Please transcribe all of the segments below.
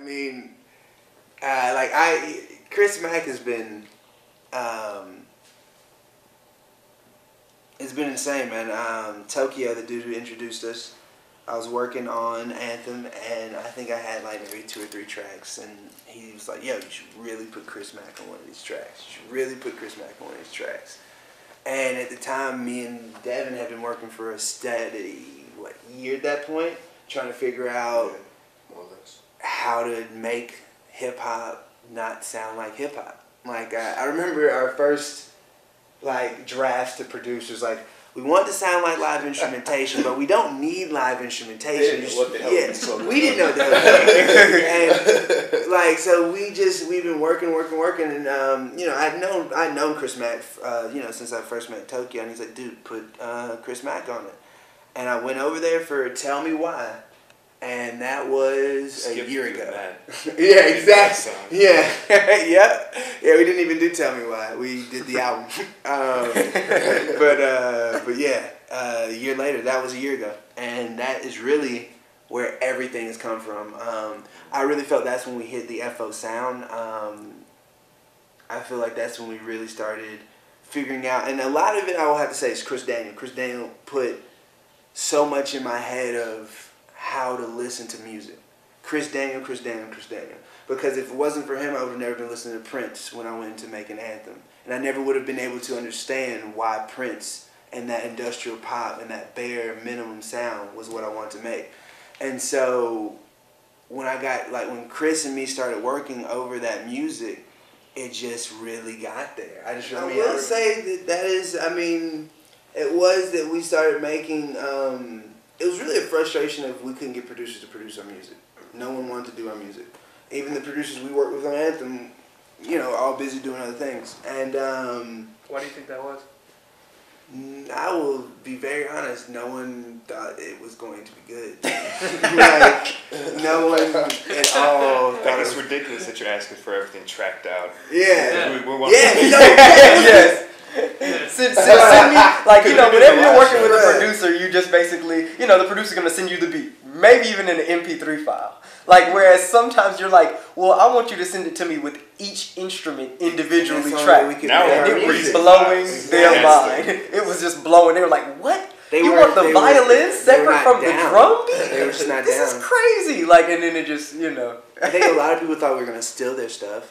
mean, Chris Mack has been, it's been insane, man. Tokyo, the dude who introduced us, I was working on Anthem, and I think I had like maybe 2 or 3 tracks, and he was like, yo, you should really put Chris Mack on one of these tracks. You should really put Chris Mack on one of these tracks. And at the time, me and Devin had been working for a steady, year at that point, trying to figure out how to make hip-hop not sound like hip-hop. Like, I remember our first, drafts to producers, we want to sound like live instrumentation, but we don't need live instrumentation. We didn't know what the hell. And so we've been working, and I'd known Chris Mack, since I first met Tokyo, and he's like, dude, put Chris Mack on it. And I went over there for Tell Me Why, and that was a year ago. Yeah, exactly. Yeah, yeah. We didn't even do Tell Me Why. We did the album. But yeah, a year later, that was a year ago, and that is really where everything has come from. I really felt that's when we hit the FO sound. I feel like that's when we really started figuring out, and a lot of it I will have to say is Chris Daniel. Chris Daniel put so much in my head of how to listen to music. Chris Daniel. Because if it wasn't for him, I would have never been listening to Prince when I went to make an Anthem. And I never would have been able to understand why Prince and that industrial pop and that bare minimum sound was what I wanted to make. And so when when Chris and me started working over that music, it just really got there. I will say that is, it was that we started making, it was really a frustration of we couldn't get producers to produce our music. No one wanted to do our music. Even the producers we worked with on Anthem, all busy doing other things. And why do you think that was? I will be very honest, no one thought it was going to be good. No one at all thought it's ridiculous that you're asking for everything tracked out. Yeah. Yes. Send me, whenever you're working with a producer, you just basically, the producer's going to send you the beat, maybe even in an MP3 file. Whereas sometimes you're like, well, I want you to send it to me with each instrument individually tracked. And it was blowing their mind. It was just blowing. They were like, what? You want the violin separate from the drum beat? They were just not down. This is crazy. And then it just, I think a lot of people thought we were going to steal their stuff.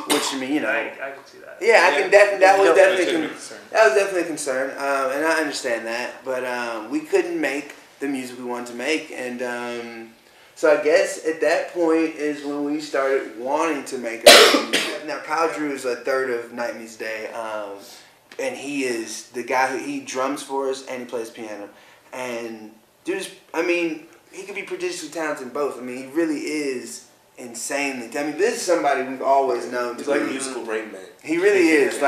Which, I can see that. Yeah, I can that was definitely a concern. And I understand that. But we couldn't make the music we wanted to make. And so I guess at that point is when we started wanting to make our music. Now, Kyle Drew is a third of Night Meets Day. And he is the guy he drums for us and he plays piano. And dude is, he could be prodigiously talented in both. He really is insanely. This is somebody we've always known. He's like a musical Rain Man. He really is.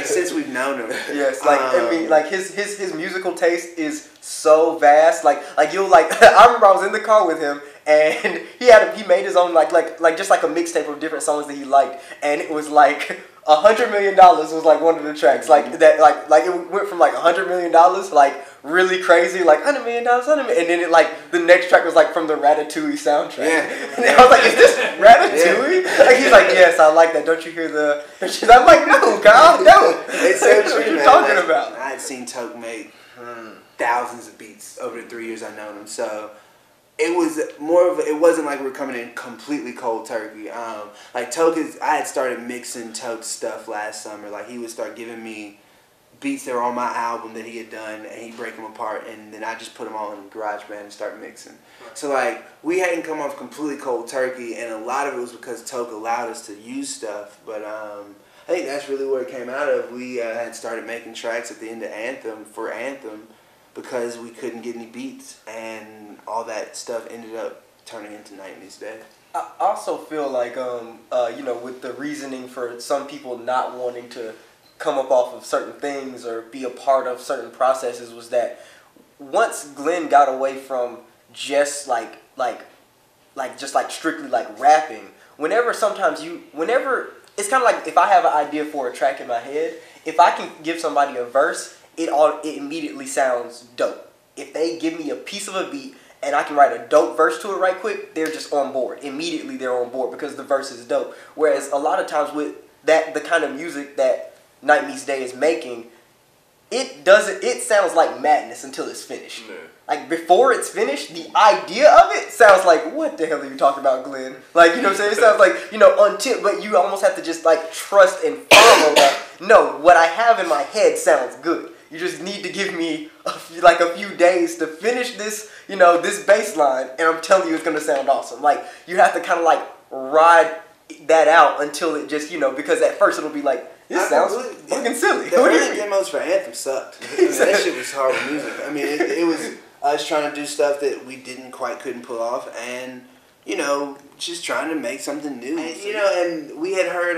Since we've known him. Yes, his musical taste is so vast. I remember I was in the car with him and he made his own just a mixtape of different songs that he liked, and it was $100 million was one of the tracks. It went from $100 million, really crazy, $100 million, and then the next track was from the Ratatouille soundtrack. Yeah. And I was like, is this Ratatouille? Yeah. He's like, yes, I like that. Don't you hear the? I'm like, no, Kyle, no. It's so true, what you talking about? I had seen Toke make thousands of beats over the 3 years I've known him, so. It was more of it wasn't like we were coming in completely cold turkey. Toke I had started mixing Toke's stuff last summer. He would start giving me beats that were on my album that he had done, and he'd break them apart, and then I just put them all in GarageBand and start mixing. So we hadn't come off completely cold turkey, and a lot of it was because Toke allowed us to use stuff. But I think that's really where it came out of. We had started making tracks at the end of Anthem because we couldn't get any beats, and all that stuff ended up turning into Night Meets Day. I also feel with the reasoning for some people not wanting to come up off of certain things or be a part of certain processes was that once Glenn got away from just strictly rapping, whenever it's kind of if I have an idea for a track in my head, if I can give somebody a verse, it immediately sounds dope. If they give me a piece of a beat and I can write a dope verse to it right quick, they're just on board. Immediately they're on board because the verse is dope. Whereas a lot of times with that, the kind of music that Night Meets Day is making, it sounds like madness until it's finished. Yeah. Like, before it's finished, the idea of it sounds like, what the hell are you talking about, Glenn? Like, you know what I'm saying? It sounds like, until, but you almost have to just, like, trust and follow that. No, what I have in my head sounds good. You just need to give me, a few days to finish this, this bass line, and I'm telling you it's going to sound awesome. Like, you have to kind of, like, ride that out until it just, because at first it'll be like, this sounds fucking silly. The early demos for Anthem sucked. That shit was horrible music. I mean, it was us trying to do stuff that we couldn't pull off, and just trying to make something new. And, and we had heard.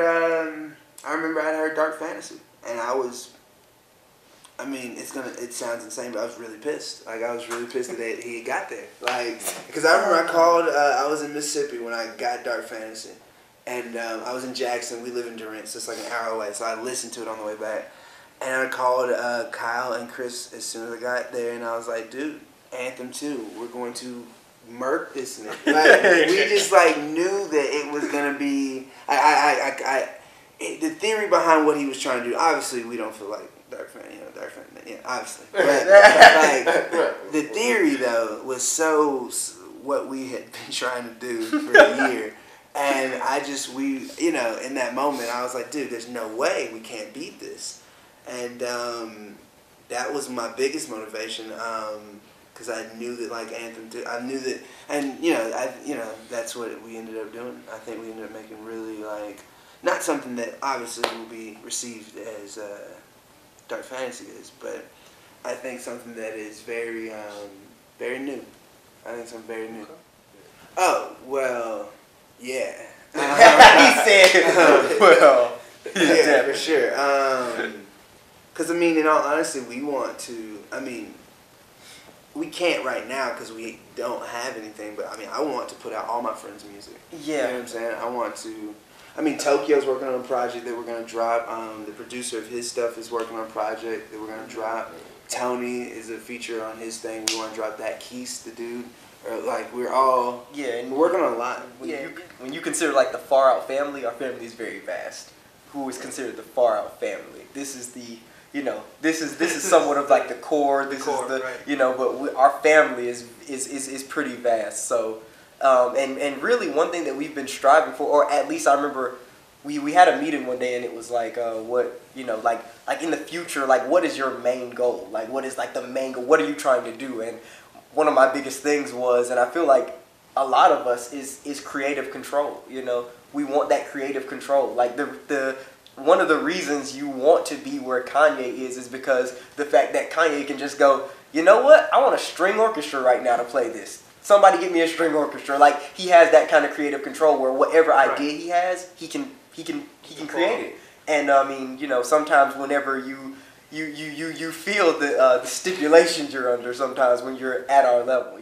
I remember I'd heard Dark Fantasy, and I was. I mean, it sounds insane, but I was really pissed. Like, I was really pissed that he got there. Like, because I remember I called. I was in Mississippi when I got Dark Fantasy. And I was in Jackson. We live in Durant, so it's like an hour away. So I listened to it on the way back. And I called Kyle and Chris as soon as I got there. And I was like, dude, Anthem 2, we're going to murk this nigga. Like, we just, knew that it was going to be... the theory behind what he was trying to do, obviously, we don't feel like Dark Fan, yeah, obviously. But, the theory, though, was so what we had been trying to do for a year. And in that moment, I was like, dude, there's no way we can't beat this. And that was my biggest motivation, because I knew that, Anthem 2, I knew that, and, that's what we ended up doing. I think we ended up making really, not something that obviously will be received as Dark Fantasy is, but I think something that is very, very new. I think something very new. Oh, well... Yeah. He said, well, yeah, for sure. Because, in all honesty, we want to, we can't right now because we don't have anything, but, I want to put out all my friends' music. Yeah. You know what I'm saying? I want to, Tokyo's working on a project that we're going to drop. The producer of his stuff is working on a project that we're going to drop. Tony is a feature on his thing. We want to drop that. Keith, the dude. We're all and we're working on a lot. When you consider the Far Out family, our family is very vast. Who is considered the Far Out family? This is the this is somewhat of the core. This is the right. But our family is pretty vast. So and really one thing that we've been striving for, or at least I remember we had a meeting one day and it was what in the future, what is your main goal? What is the main goal? What are you trying to do? And one of my biggest things was, and I feel like a lot of us is creative control. We want that creative control. The one of the reasons you want to be where Kanye is because the fact that Kanye can just go, you know what? I want a string orchestra right now to play this. Somebody get me a string orchestra. He has that kind of creative control where whatever idea he has, he can create it. And sometimes whenever you feel the stipulations you're under sometimes when you're at our level,